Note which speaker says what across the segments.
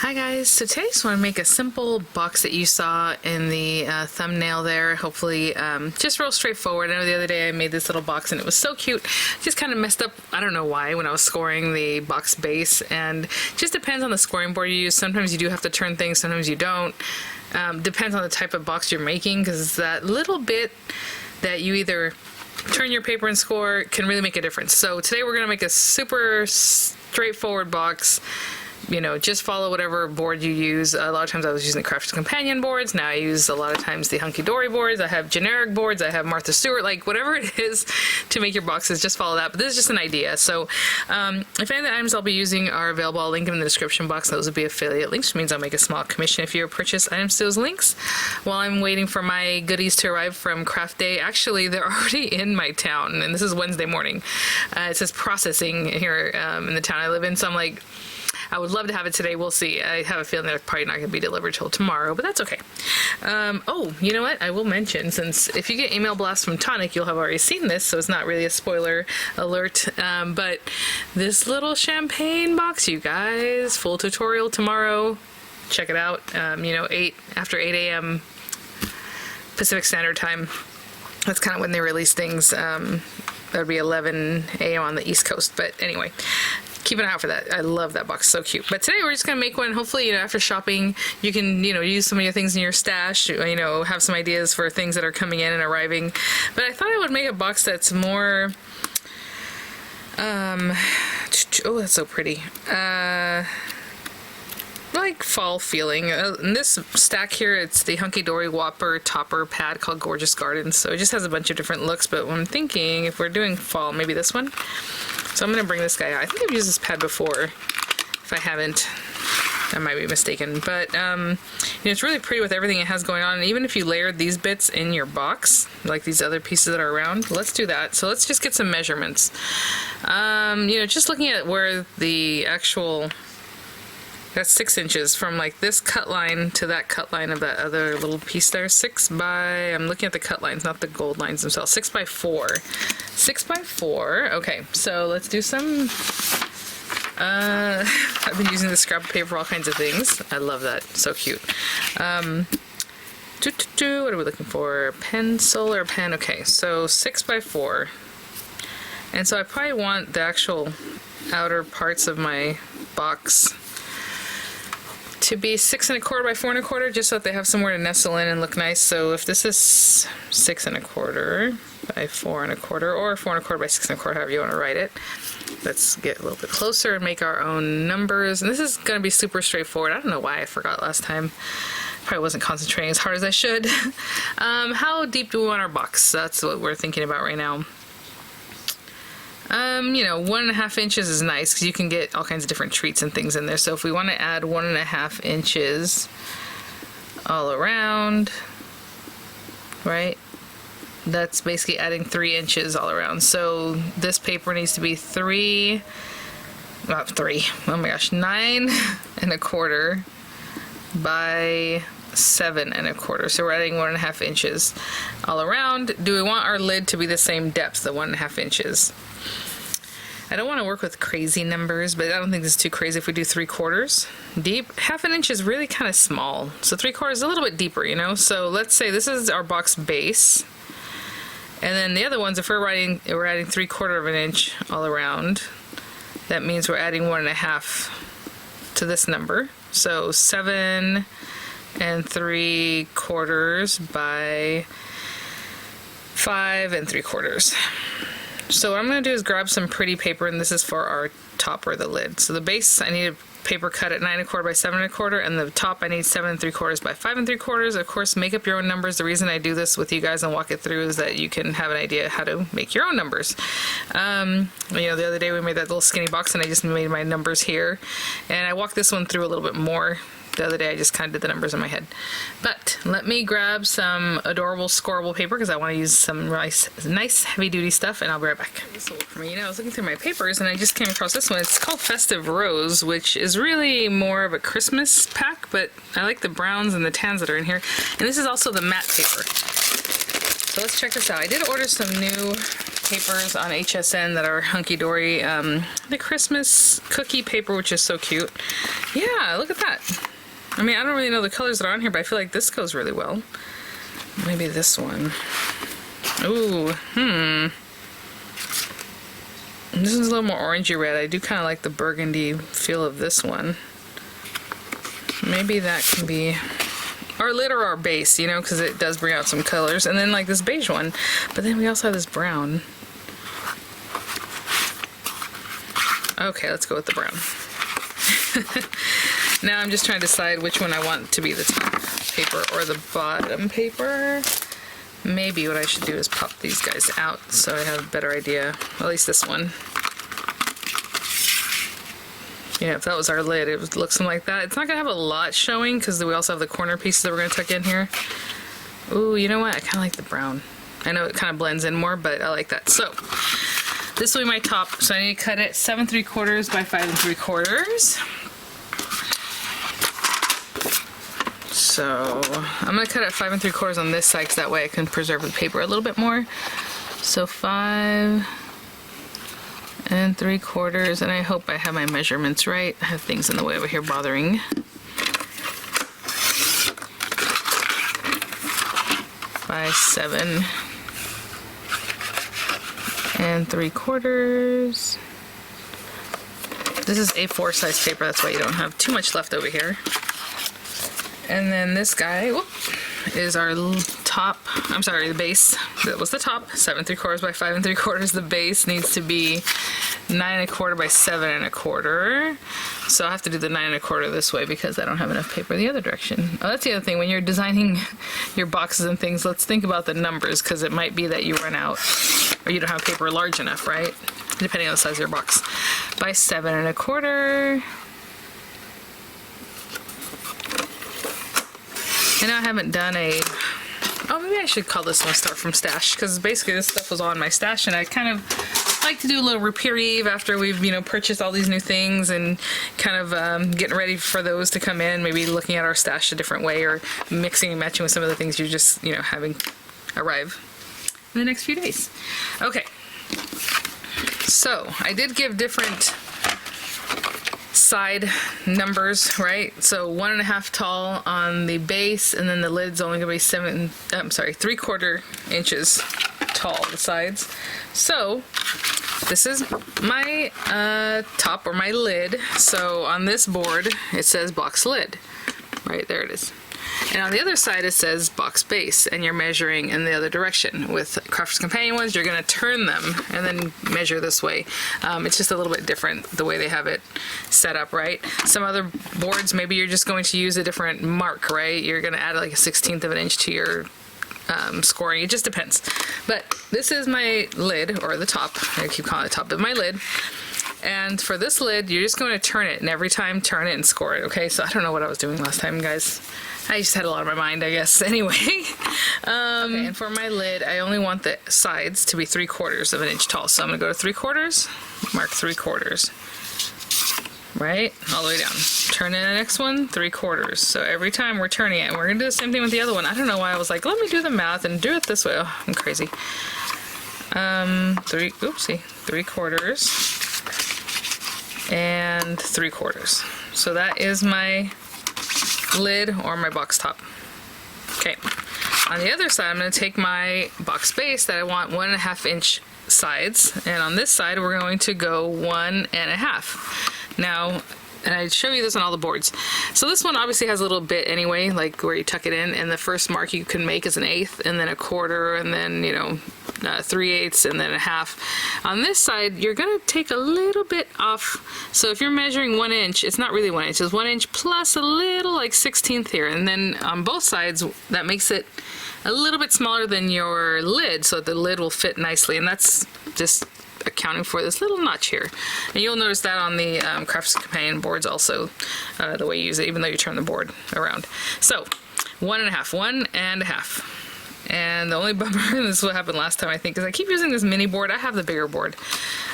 Speaker 1: Hi guys, so today I just want to make a simple box that you saw in the thumbnail there. Hopefully just real straightforward. I know the other day I made this little box and it was so cute. Just kind of messed up, I don't know why, when I was scoring the box base, and just depends on the scoring board you use. Sometimes you do have to turn things, sometimes you don't. Depends on the type of box you're making, because that little bit that you either turn your paper and score can really make a difference. So today we're going to make a super straightforward box. You know, just follow whatever board you use. A lot of times I was using the Crafters Companion boards. Now I use a lot of times the Hunkydory boards. I have generic boards. I have Martha Stewart, like whatever it is to make your boxes, just follow that. But this is just an idea. So if any of the items I'll be using are available, I'll link them in the description box. Those will be affiliate links, which means I'll make a small commission if you purchase items to those links. While I'm waiting for my goodies to arrive from Craft Day, actually they're already in my town, and this is Wednesday morning. It says processing here in the town I live in, so I'm like, I would love to have it today. We'll see. I have a feeling they're probably not going to be delivered till tomorrow, but that's okay. Oh, you know what? I will mention, since if you get email blasts from Tonic, you'll have already seen this, so it's not really a spoiler alert. But this little champagne box, you guys, full tutorial tomorrow. Check it out. You know, after 8 a.m. Pacific Standard Time. That's kind of when they release things. That would be 11 a.m. on the East Coast. But anyway, keep an eye out for that. I love that box, so cute. But today we're just gonna make one. Hopefully, you know, after shopping, you can, you know, use some of your things in your stash. You know, have some ideas for things that are coming in and arriving. But I thought I would make a box that's more. Oh, that's so pretty. Like fall feeling. In this stack here, it's the Hunkydory Whopper topper pad called Gorgeous Gardens. So it just has a bunch of different looks. But I'm thinking if we're doing fall, maybe this one. So I'm going to bring this guy out. I think I've used this pad before. If I haven't, I might be mistaken. But you know, it's really pretty with everything it has going on. And even if you layered these bits in your box, like these other pieces that are around, let's do that. So let's just get some measurements. You know, just looking at where the actual... That's 6 inches from like this cut line to that cut line of that other little piece there. 6 by, I'm looking at the cut lines, not the gold lines themselves. 6 by 4. 6 by 4. Okay, so let's do some, I've been using this scrap paper for all kinds of things. I love that, so cute. What are we looking for? Pencil or pen? Okay, so 6 by 4. And so I probably want the actual outer parts of my box to be 6 1/4 by 4 1/4, just so that they have somewhere to nestle in and look nice. So if this is 6 1/4 by 4 1/4, or 4 1/4 by 6 1/4, however you want to write it, let's get a little bit closer and make our own numbers. And this is going to be super straightforward. I don't know why I forgot last time. Probably wasn't concentrating as hard as I should. How deep do we want our box? That's what we're thinking about right now. You know, 1 1/2 inches is nice because you can get all kinds of different treats and things in there. So if we want to add 1 1/2 inches all around, right? That's basically adding 3 inches all around. So this paper needs to be 9 1/4 by 7 1/4. So we're adding 1 1/2 inches all around. Do we want our lid to be the same depth, the 1 1/2 inches? I don't want to work with crazy numbers, but I don't think this is too crazy if we do 3/4 deep. 1/2 inch is really kind of small, so 3/4 is a little bit deeper, you know. So let's say this is our box base, and then the other ones, if we're adding 3/4 inch all around, that means we're adding 1 1/2 to this number. So 7 3/4 by 5 3/4. So what I'm going to do is grab some pretty paper, and this is for our top or the lid. So the base, I need a paper cut at 9 1/4 by 7 1/4, and the top I need 7 3/4 by 5 3/4. Of course, make up your own numbers. The reason I do this with you guys and walk it through is that you can have an idea how to make your own numbers. You know, the other day we made that little skinny box, and I just made my numbers here, and I walked this one through a little bit more. The other day I just kind of did the numbers in my head. But let me grab some adorable scoreable paper because I want to use some nice heavy duty stuff, and I'll be right back. This will work for me. You know, I was looking through my papers and I just came across this one. It's called Festive Rose, which is really more of a Christmas pack, but I like the browns and the tans that are in here. And this is also the matte paper. So let's check this out. I did order some new papers on HSN that are Hunkydory. The Christmas cookie paper, which is so cute. Yeah, look at that. I mean, I don't really know the colors that are on here, but I feel like this goes really well. Maybe this one. Ooh, This is a little more orangey red. I do kind of like the burgundy feel of this one. Maybe that can be our lid or our base, you know, because it does bring out some colors. And then like this beige one. But then we also have this brown. Okay, let's go with the brown. Now I'm just trying to decide which one I want to be the top paper or the bottom paper. Maybe what I should do is pop these guys out so I have a better idea. At least this one. Yeah, if that was our lid, it would look something like that. It's not going to have a lot showing because we also have the corner pieces that we're going to tuck in here. Ooh, you know what? I kind of like the brown. I know it kind of blends in more, but I like that. So, this will be my top. So I need to cut it 7 3/4 by 5 3/4. So I'm going to cut it 5 3/4 on this side because that way I can preserve the paper a little bit more. So 5 3/4, and I hope I have my measurements right. I have things in the way over here bothering. By 7 3/4. This is A4 size paper, that's why you don't have too much left over here. And then this guy, whoop, is our top, I'm sorry, the base. That was the top, 7 3/4 by 5 3/4. The base needs to be 9 1/4 by 7 1/4. So I have to do the 9 1/4 this way because I don't have enough paper the other direction. Oh, that's the other thing. When you're designing your boxes and things, let's think about the numbers because it might be that you run out or you don't have paper large enough, right? Depending on the size of your box. By 7 1/4. I know I haven't done a, oh, maybe I should call this one Start From Stash because basically this stuff was on my stash and I kind of like to do a little reprieve after we've, you know, purchased all these new things and kind of getting ready for those to come in, maybe looking at our stash a different way or mixing and matching with some of the things you're just, you know, having arrive in the next few days. Okay, so I did give different side numbers, right? So 1.5 tall on the base, and then the lid's only gonna be 3/4 inches tall, the sides. So this is my top or my lid. So on this board it says box lid, right there it is. And on the other side it says box base, and you're measuring in the other direction. With Crafter's Companion ones, you're going to turn them and then measure this way. It's just a little bit different the way they have it set up, right? Some other boards, maybe you're just going to use a different mark, right? You're going to add like a 1/16 of an inch to your scoring. It just depends. But this is my lid, or the top. I keep calling it top, but my lid. And for this lid, you're just going to turn it, and every time turn it and score it, okay? So I don't know what I was doing last time, guys. I just had a lot on my mind, I guess. Anyway, okay, and for my lid, I only want the sides to be 3/4 of an inch tall. So I'm gonna go to 3/4, mark 3/4, right, all the way down. Turn in the next one, 3/4. So every time we're turning it, and we're gonna do the same thing with the other one. I don't know why I was like, let me do the math and do it this way. Oh, I'm crazy. 3/4 and 3/4. So that is my lid or my box top. Okay, on the other side I'm going to take my box base that I want 1.5 inch sides, and on this side we're going to go 1.5. Now, and I show you this on all the boards. So this one obviously has a little bit anyway, like where you tuck it in, and the first mark you can make is 1/8, and then 1/4, and then, you know, 3/8, and then 1/2. On this side, you're gonna take a little bit off. So if you're measuring 1 inch, it's not really 1 inch, it's 1 inch plus a little like 1/16 here. And then on both sides, that makes it a little bit smaller than your lid, so the lid will fit nicely. And that's just accounting for this little notch here. And you'll notice that on the Crafter's Companion boards also, the way you use it, even though you turn the board around. So 1.5. And the only bummer, and this is what happened last time I think, is I keep using this mini board. I have the bigger board,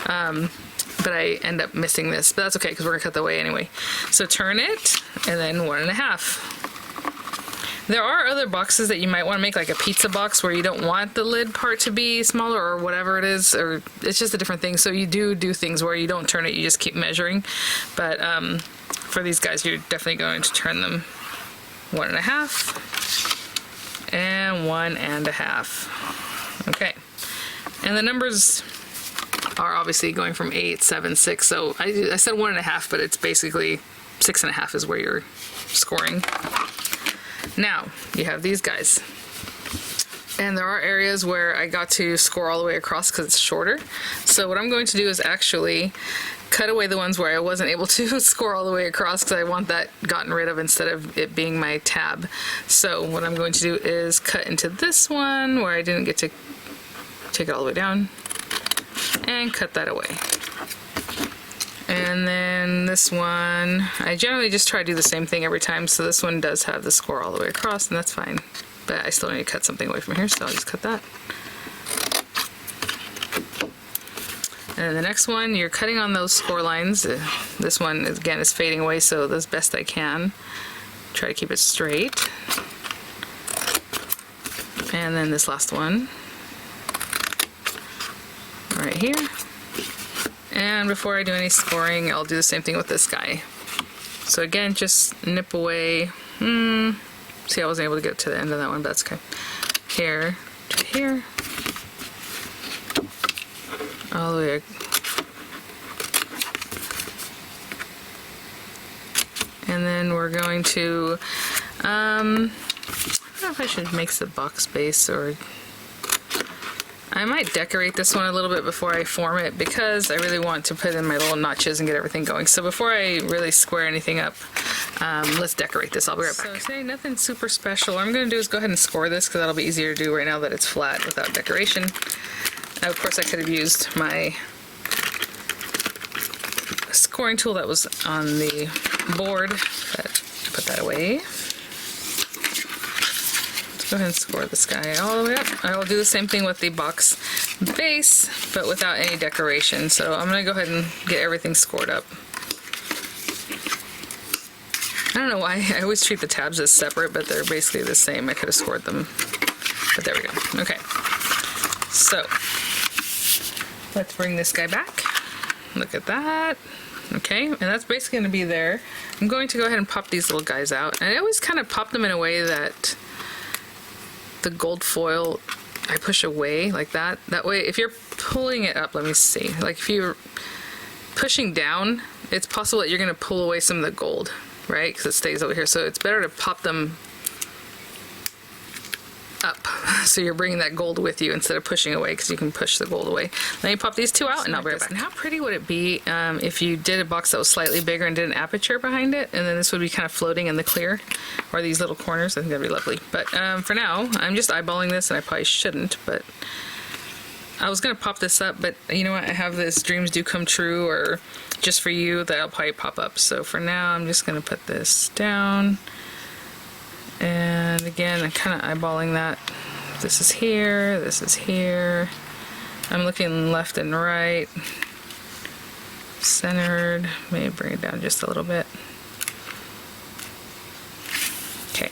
Speaker 1: but I end up missing this. But that's okay because we're gonna cut the way anyway. So turn it, and then 1.5. There are other boxes that you might want to make, like a pizza box where you don't want the lid part to be smaller or whatever it is, or it's just a different thing. So you do things where you don't turn it, you just keep measuring. But for these guys, you're definitely going to turn them 1.5 and 1.5. Okay. And the numbers are obviously going from 8, 7, 6. So I said 1.5, but it's basically 6.5 is where you're scoring. Now, you have these guys. And there are areas where I got to score all the way across because it's shorter. So what I'm going to do is actually cut away the ones where I wasn't able to score all the way across because I want that gotten rid of instead of it being my tab. So what I'm going to do is cut into this one where I didn't get to take it all the way down and cut that away. And then this one, I generally just try to do the same thing every time, so this one does have the score all the way across, and that's fine. But I still need to cut something away from here, so I'll just cut that. And then the next one, you're cutting on those score lines. This one, again, is fading away, so as best I can. Try to keep it straight. And then this last one, right here. And before I do any scoring, I'll do the same thing with this guy. So again, just nip away. See, I wasn't able to get to the end of that one, but that's okay. Here to here. All the way. And then we're going to, I don't know if I should make the box base, or I might decorate this one a little bit before I form it because I really want to put in my little notches and get everything going. So before I really square anything up, let's decorate this. I'll be right back. So today, nothing super special. What I'm going to do is go ahead and score this because that'll be easier to do right now that it's flat without decoration. Of course, I could have used my scoring tool that was on the board, but I put that away. Go ahead and score this guy all the way up. I will do the same thing with the box base, but without any decoration. So I'm going to go ahead and get everything scored up. I don't know why I always treat the tabs as separate, but they're basically the same. I could have scored them, but there we go. Okay, so let's bring this guy back. Look at that. Okay, and that's basically going to be there. I'm going to go ahead and pop these little guys out. And I always kind of pop them in a way that the gold foil I push away like that. That way, if you're pulling it up, let me see. Like if you're pushing down, it's possible that you're going to pull away some of the gold, right? Because it stays over here. So it's better to pop them up. So you're bringing that gold with you instead of pushing away, because you can push the gold away. Let me pop these two out and I'll be right back. And how pretty would it be if you did a box that was slightly bigger and did an aperture behind it, and then this would be kind of floating in the clear, or these little corners. I think that'd be lovely. But for now, I'm just eyeballing this, and I probably shouldn't, but I was gonna pop this up, but you know what? I have this dreams do come true, or just for you, that I'll probably pop up. So for now, I'm just gonna put this down. And again, I'm kind of eyeballing that. This is here, this is here. I'm looking left and right. Centered. Maybe bring it down just a little bit. Okay.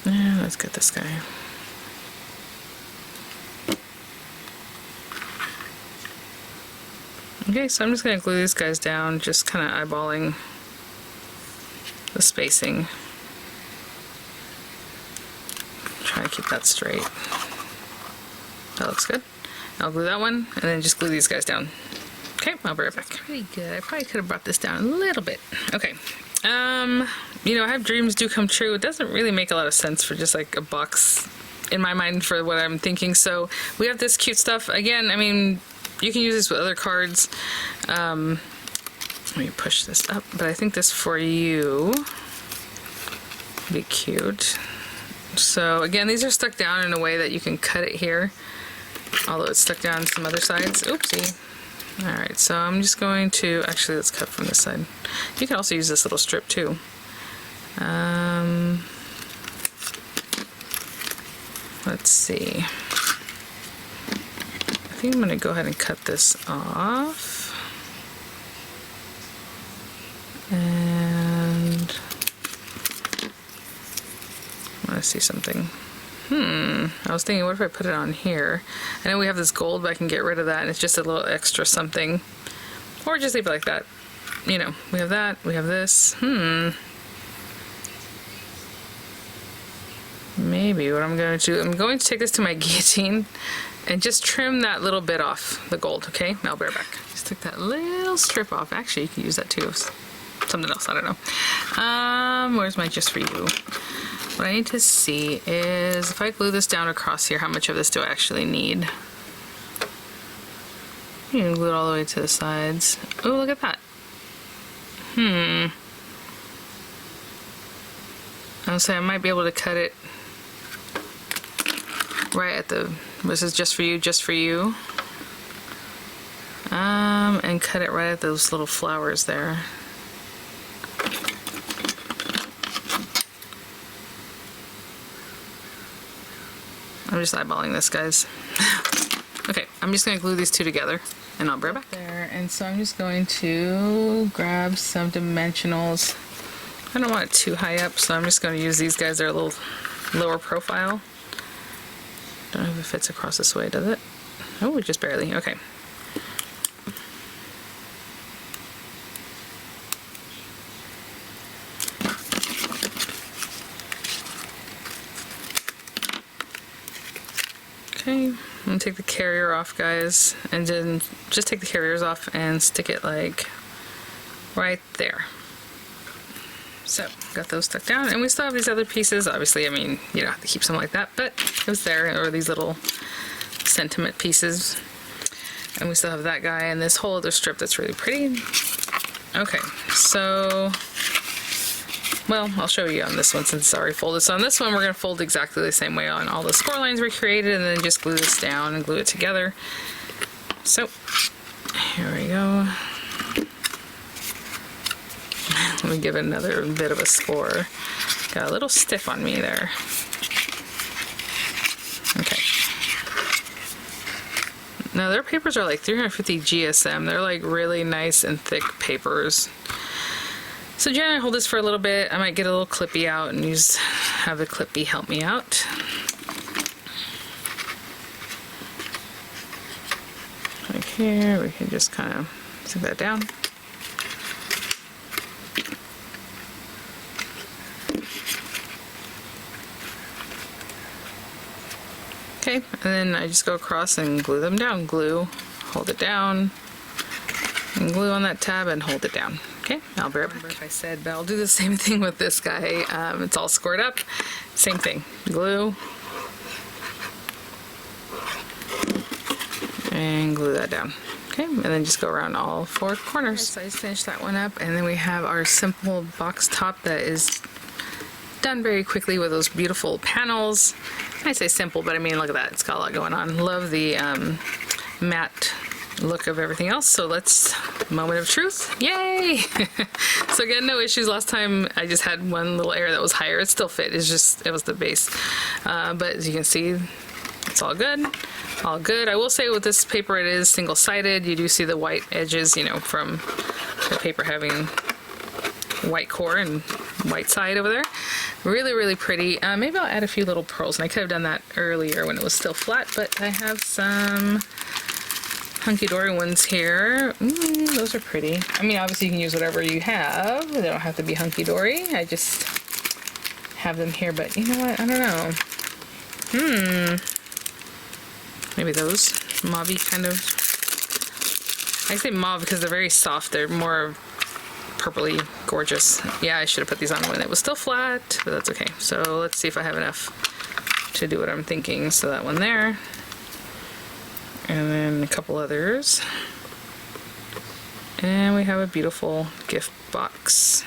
Speaker 1: And let's get this guy. Okay, so I'm just going to glue these guys down, just kind of eyeballing the spacing. Try to keep that straight. That looks good. I'll glue that one, and then just glue these guys down. Okay, I'll be right back. That's pretty good. I probably could have brought this down a little bit. Okay. You know, I have dreams do come true. It doesn't really make a lot of sense for just like a box in my mind for what I'm thinking. So we have this cute stuff. Again, I mean, you can use this with other cards. Let me push this up, but I think this for you would be cute. So again, these are stuck down in a way that you can cut it here, although it's stuck down some other sides. Oopsie. Alright, so I'm just going to, actually let's cut from this side. You can also use this little strip too. Let's see. I think I'm going to go ahead and cut this off. And see something. I was thinking, what if I put it on here? I know we have this gold, but I can get rid of that, and it's just a little extra something. Or just leave it like that. You know, we have that, we have this. Maybe what I'm going to do, I'm going to take this to my guillotine and just trim that little bit off the gold, okay? I'll be right back. Just take that little strip off. Actually, you can use that too. Something else, I don't know. Where's my just for you? What I need to see is if I glue this down across here, how much of this do I actually need? You can glue it all the way to the sides. Oh, look at that. I'll say I might be able to cut it right at the, this is just for you, just for you. And cut it right at those little flowers there. I'm just eyeballing this, guys. Okay, I'm just gonna glue these two together and I'll be right back. There, and so I'm just going to grab some dimensionals. I don't want it too high up, so I'm just gonna use these guys. They're a little lower profile. Don't know if it fits across this way, does it? Oh, just barely, okay. Okay, I'm gonna take the carrier off, guys, and then just take the carriers off and stick it like right there. So, got those stuck down, and we still have these other pieces. Obviously, I mean, you don't have to keep something like that, but it was there, or these little sentiment pieces. And we still have that guy and this whole other strip that's really pretty. Okay, so, well, I'll show you on this one since it's already folded. So on this one, we're going to fold exactly the same way on all the score lines we created, and then just glue this down and glue it together. So, here we go. Let me give it another bit of a score. Got a little stiff on me there. Okay. Now their papers are like 350 GSM. They're like really nice and thick papers. So Jen, I hold this for a little bit. I might get a little clippy out and have the clippy help me out. Like here, we can just kind of stick that down. Okay, and then I just go across and glue them down. Glue, hold it down, and glue on that tab and hold it down. Okay, I'll be right back. If I said, but I'll do the same thing with this guy. It's all scored up. Same thing. Glue. And glue that down. Okay, and then just go around all four corners. Okay, so I just finished that one up, and then we have our simple box top that is done very quickly with those beautiful panels. I say simple, but I mean, look at that. It's got a lot going on. Love the matte look of everything else. So let's, moment of truth. Yay! So again, no issues. Last time I just had one little area that was higher. It still fit. It's just, it was the base. But as you can see, it's all good. All good. I will say with this paper, it is single-sided. You do see the white edges, you know, from the paper having white core and white side over there. Really, really pretty. Maybe I'll add a few little pearls, and I could have done that earlier when it was still flat, but I have some Hunkydory ones here. Those are pretty. I mean, obviously you can use whatever you have. They don't have to be Hunkydory. I just have them here, but you know what? I don't know. Maybe those mauve-y kind of. I say mauve because they're very soft. They're more purpley gorgeous. Yeah, I should have put these on when it was still flat, but that's okay. So let's see if I have enough to do what I'm thinking. So that one there, and then a couple others, and we have a beautiful gift box.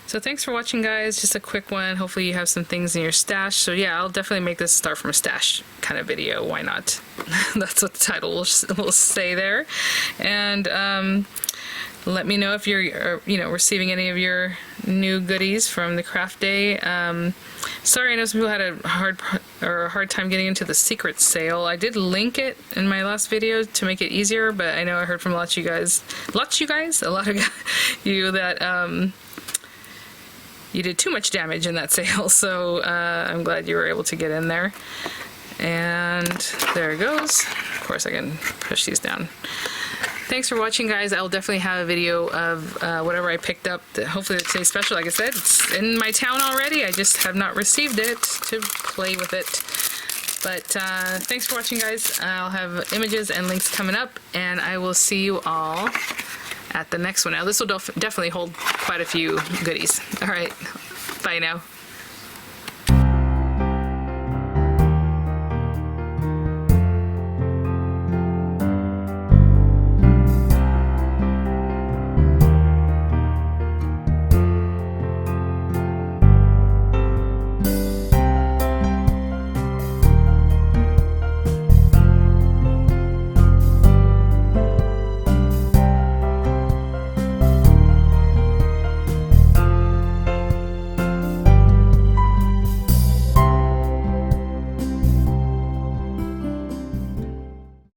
Speaker 1: So thanks for watching, guys. Just a quick one. Hopefully you have some things in your stash. So yeah, I'll definitely make this start from a stash kind of video. Why not? That's what the title will say there. And let me know if you're, receiving any of your new goodies from the craft day. Sorry, I know some people had a hard time getting into the secret sale. I did link it in my last video to make it easier, but I know I heard from a lot of you guys, that you did too much damage in that sale, so I'm glad you were able to get in there. And there it goes. Of course, I can push these down. Thanks for watching, guys. I'll definitely have a video of whatever I picked up. Hopefully today's special. Like I said, it's in my town already. I just have not received it to play with it. But thanks for watching, guys. I'll have images and links coming up, and I will see you all at the next one. Now, this will definitely hold quite a few goodies. All right. Bye now.